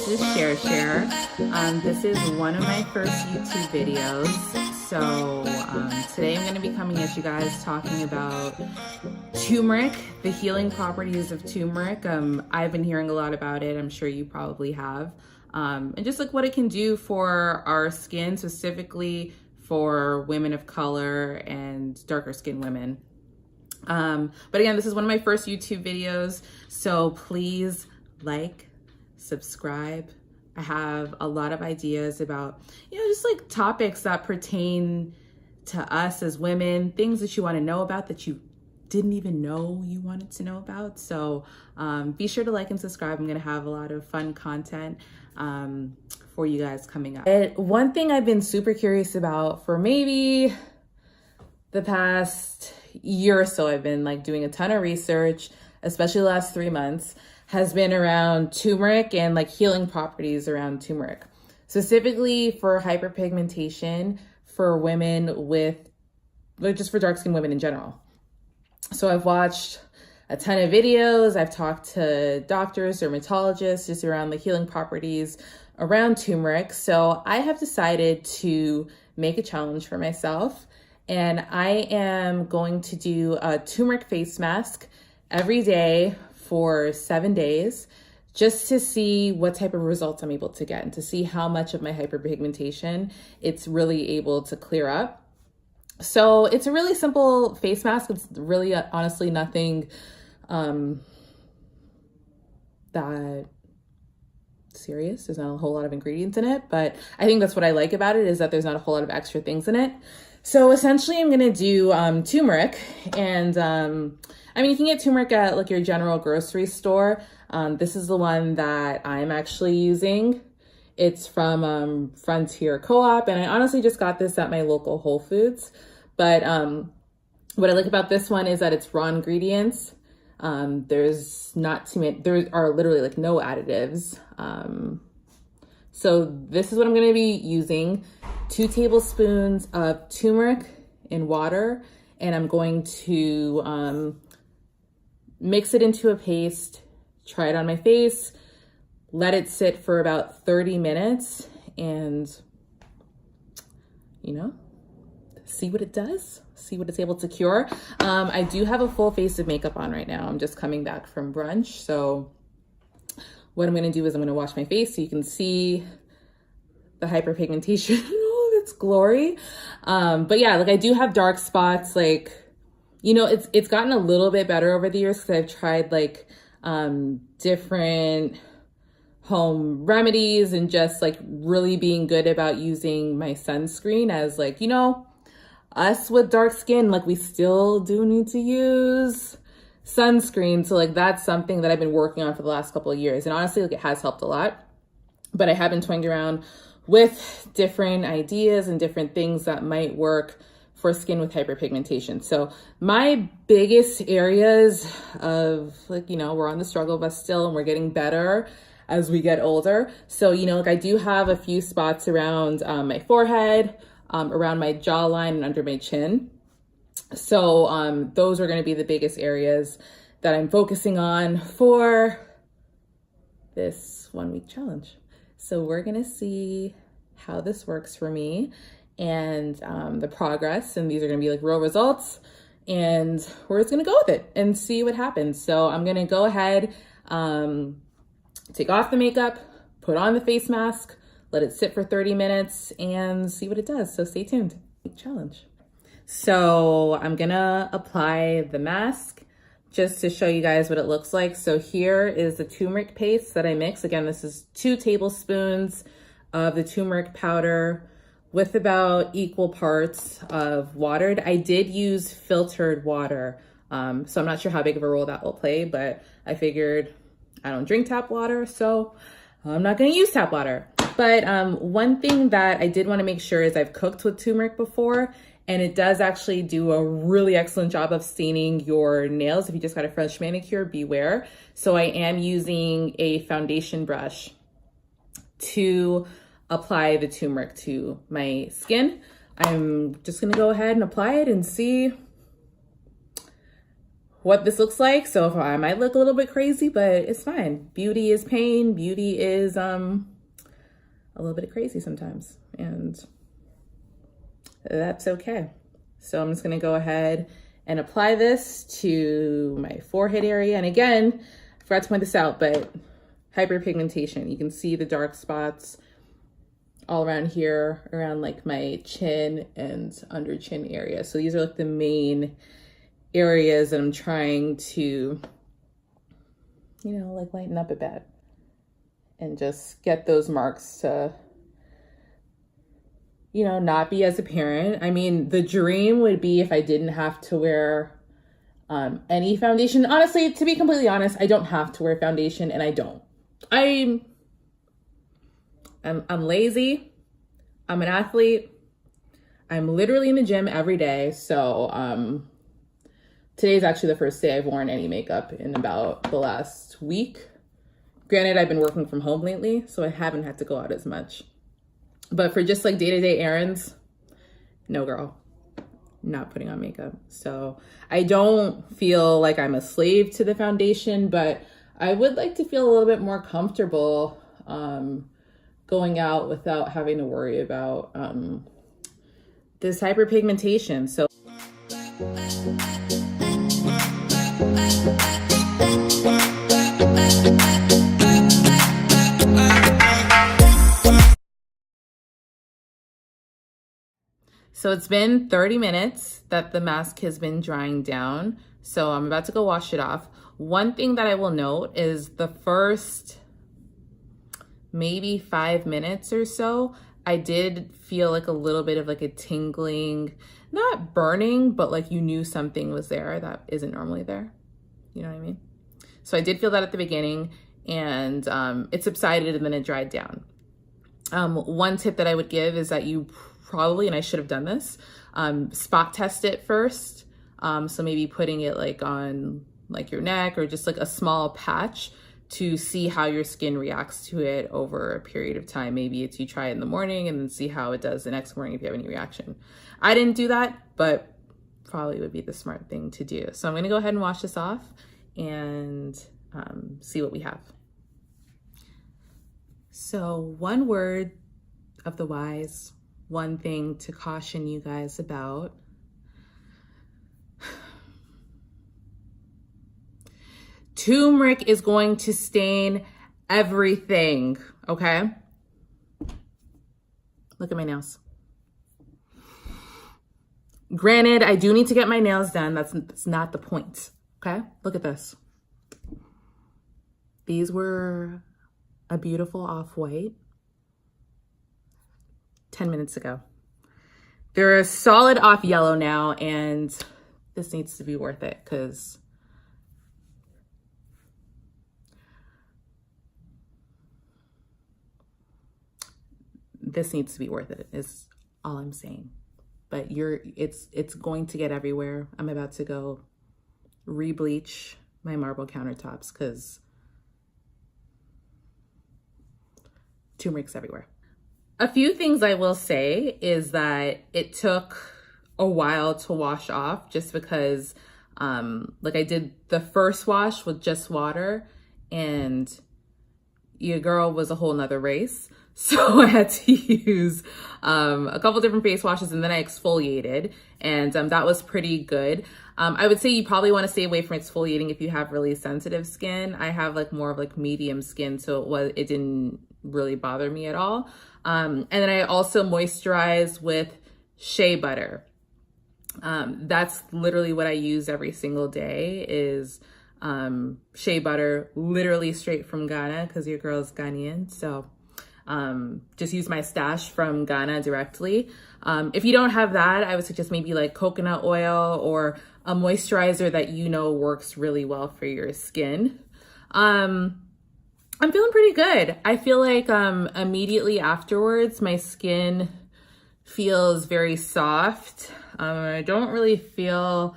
this is Share. This is one of my first YouTube videos. So today I'm going to be coming at you guys talking about turmeric, the healing properties of turmeric. I've been hearing a lot about it. I'm sure you probably have. And just like what it can do for our skin, specifically for women of color and darker skinned women. But again, this is one of my first YouTube videos. So please like, subscribe. I have a lot of ideas about, just like topics that pertain to us as women, things that you want to know about that you didn't even know you wanted to know about. So be sure to like and subscribe. I'm going to have a lot of fun content for you guys coming up. One thing I've been super curious about for maybe the past year or so, I've been like doing a ton of research, especially the last 3 months, has been around turmeric and like healing properties around turmeric, specifically for hyperpigmentation for women with, like just for dark skinned women in general. So I've watched a ton of videos. I've talked to doctors, dermatologists, just around the healing properties around turmeric. So I have decided to make a challenge for myself, and I am going to do a turmeric face mask every day for 7 days, just to see what type of results I'm able to get and to see how much of my hyperpigmentation it's really able to clear up. So it's a really simple face mask. It's really honestly nothing that serious. There's not a whole lot of ingredients in it, but I think that's what I like about it, is that there's not a whole lot of extra things in it. So essentially I'm gonna do turmeric, and I mean, you can get turmeric at like your general grocery store. This is the one that I'm actually using. It's from Frontier Co-op, and I honestly just got this at my local Whole Foods. But what I like about this one is that it's raw ingredients. There's not too many, there are literally like no additives. So this is what I'm gonna be using: 2 tablespoons of turmeric in water, and I'm going to mix it into a paste, try it on my face, let it sit for about 30 minutes, and see what it does, see what it's able to cure. I do have a full face of makeup on right now. I'm just coming back from brunch. So what I'm gonna do is I'm gonna wash my face so you can see the hyperpigmentation in all of its glory. But yeah, like I do have dark spots, like, it's gotten a little bit better over the years because I've tried like different home remedies and just like really being good about using my sunscreen, as like, us with dark skin, like we still do need to use sunscreen. So like that's something that I've been working on for the last couple of years. And honestly, like it has helped a lot, but I have been toying around with different ideas and different things that might work for skin with hyperpigmentation. So my biggest areas of like, we're on the struggle bus still, and we're getting better as we get older. So, like I do have a few spots around my forehead, around my jawline and under my chin. So those are going to be the biggest areas that I'm focusing on for this 1-week challenge. So we're going to see how this works for me and the progress, and these are going to be like real results, and we're just going to go with it and see what happens. So I'm going to go ahead, take off the makeup, put on the face mask, let it sit for 30 minutes and see what it does. So stay tuned. Challenge. So I'm gonna apply the mask just to show you guys what it looks like. So here is the turmeric paste that I mix. Again, this is 2 tablespoons of the turmeric powder with about equal parts of water. I did use filtered water. So I'm not sure how big of a role that will play, but I figured I don't drink tap water, so I'm not gonna use tap water. But one thing that I did wanna make sure is I've cooked with turmeric before, and it does actually do a really excellent job of staining your nails. If you just got a fresh manicure, beware. So I am using a foundation brush to apply the turmeric to my skin. I'm just gonna go ahead and apply it and see what this looks like. So if I might look a little bit crazy, but it's fine. Beauty is pain. Beauty is a little bit crazy sometimes, and that's okay. So I'm just gonna go ahead and apply this to my forehead area. And again, I forgot to point this out, but hyperpigmentation. You can see the dark spots all around here, around like my chin and under chin area. So these are like the main areas that I'm trying to, you know, like lighten up a bit and just get those marks to, you know, not be as apparent. I mean, the dream would be if I didn't have to wear any foundation. Honestly, to be completely honest, I don't have to wear foundation, and I don't. I'm lazy. I'm an athlete. I'm literally in the gym every day. So today's actually the first day I've worn any makeup in about the last week. Granted, I've been working from home lately, so I haven't had to go out as much. But for just like day-to-day errands, no girl, not putting on makeup. So I don't feel like I'm a slave to the foundation, but I would like to feel a little bit more comfortable going out without having to worry about this hyperpigmentation. So it's been 30 minutes that the mask has been drying down. So I'm about to go wash it off. One thing that I will note is the first maybe 5 minutes or so, I did feel like a little bit of like a tingling, not burning, but like you knew something was there that isn't normally there. You know what I mean? So I did feel that at the beginning, and it subsided and then it dried down. One tip that I would give is that you probably, and I should have done this, spot test it first. So maybe putting it like on like your neck or just like a small patch to see how your skin reacts to it over a period of time. Maybe it's you try it in the morning and then see how it does the next morning if you have any reaction. I didn't do that, but probably would be the smart thing to do. So I'm gonna go ahead and wash this off and see what we have. So one word of the wise, one thing to caution you guys about. Turmeric is going to stain everything, okay? Look at my nails. Granted, I do need to get my nails done. That's not the point, okay? Look at this. These were a beautiful off-white 10 minutes ago. They're a solid off yellow now, and this needs to be worth it because this needs to be worth it is all I'm saying. But it's going to get everywhere. I'm about to go re-bleach my marble countertops because turmeric's everywhere. A few things I will say is that it took a while to wash off just because like I did the first wash with just water and your girl was a whole nother race. So I had to use a couple different face washes, and then I exfoliated, and that was pretty good. I would say you probably want to stay away from exfoliating if you have really sensitive skin. I have like more of like medium skin, so it didn't really bother me at all. And then I also moisturize with shea butter. That's literally what I use every single day is shea butter, literally straight from Ghana because your girl's Ghanaian. So just use my stash from Ghana directly. If you don't have that, I would suggest maybe like coconut oil or a moisturizer that you know works really well for your skin. I'm feeling pretty good. I feel like immediately afterwards, my skin feels very soft. I don't really feel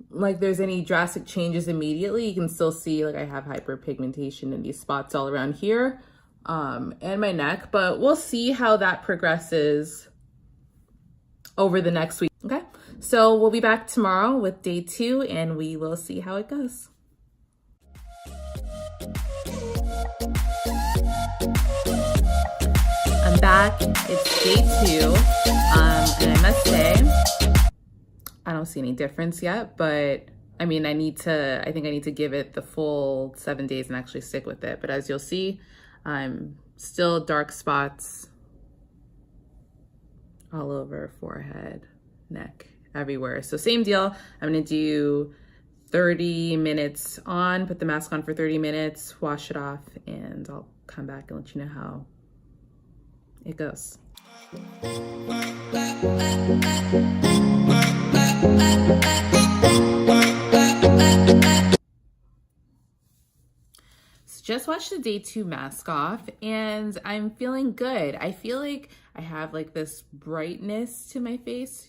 like there's any drastic changes immediately. You can still see like I have hyperpigmentation in these spots all around here. And my neck, but we'll see how that progresses over the next week. Okay, So we'll be back tomorrow with day 2 and we will see how it goes. I'm back, it's day 2, and I must say, I don't see any difference yet, but I mean, I think I need to give it the full 7 days and actually stick with it. But as you'll see, I'm still dark spots all over forehead, neck, everywhere. So same deal, I'm gonna do 30 minutes on, put the mask on for 30 minutes, wash it off, and I'll come back and let you know how it goes. So just watched the day 2 mask off and I'm feeling good. I feel like I have like this brightness to my face.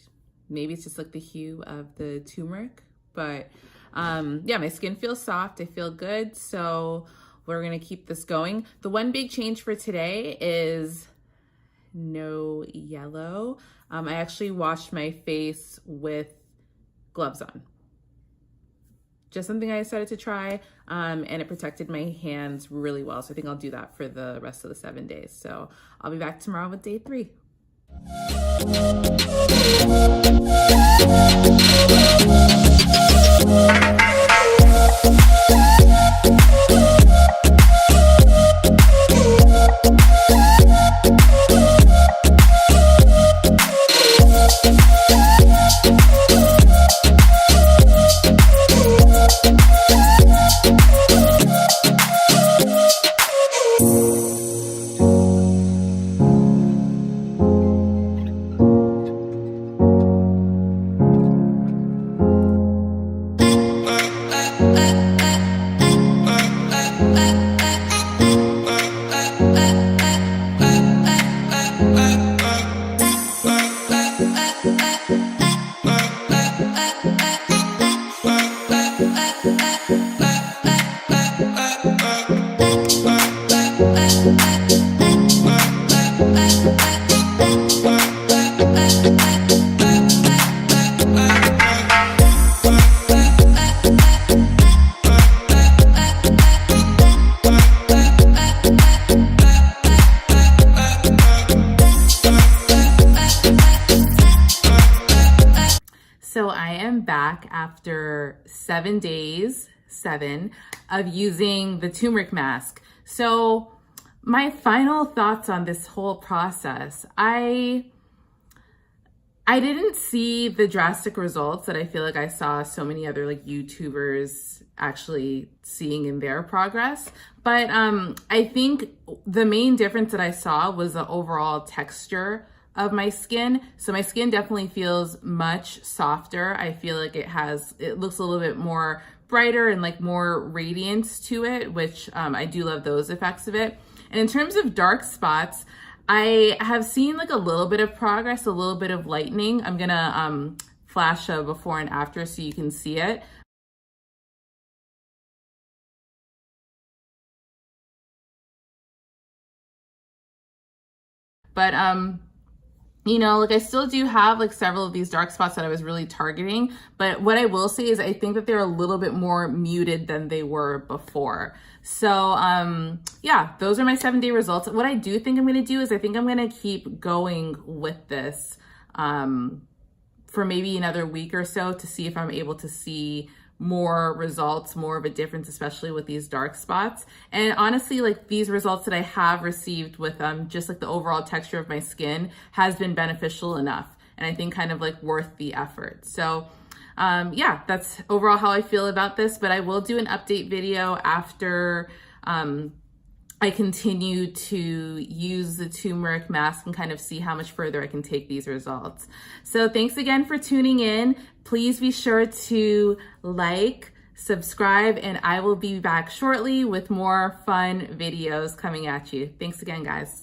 Maybe it's just like the hue of the turmeric, but yeah, my skin feels soft. I feel good. So we're gonna keep this going. The one big change for today is no yellow. I actually washed my face with gloves on. Just something I decided to try, and it protected my hands really well. So I think I'll do that for the rest of the 7 days. So I'll be back tomorrow with day 3. So I am back after 7 days, of using the turmeric mask. So my final thoughts on this whole process, I didn't see the drastic results that I feel like I saw so many other like YouTubers actually seeing in their progress. But I think the main difference that I saw was the overall texture of my skin. So my skin definitely feels much softer. I feel like it looks a little bit more brighter and like more radiance to it, which I do love those effects of it. And in terms of dark spots, I have seen like a little bit of progress, a little bit of lightening. I'm gonna flash a before and after so you can see it. But you know, like I still do have like several of these dark spots that I was really targeting, but what I will say is I think that they're a little bit more muted than they were before. So yeah, those are my 7-day results. What I do think I'm gonna do is I think I'm gonna keep going with this for maybe another week or so to see if I'm able to see more results, more of a difference, especially with these dark spots. And honestly, like these results that I have received with just like the overall texture of my skin has been beneficial enough. And I think kind of like worth the effort. So yeah, that's overall how I feel about this, but I will do an update video after I continue to use the turmeric mask and kind of see how much further I can take these results. So thanks again for tuning in. Please be sure to like, subscribe, and I will be back shortly with more fun videos coming at you. Thanks again, guys.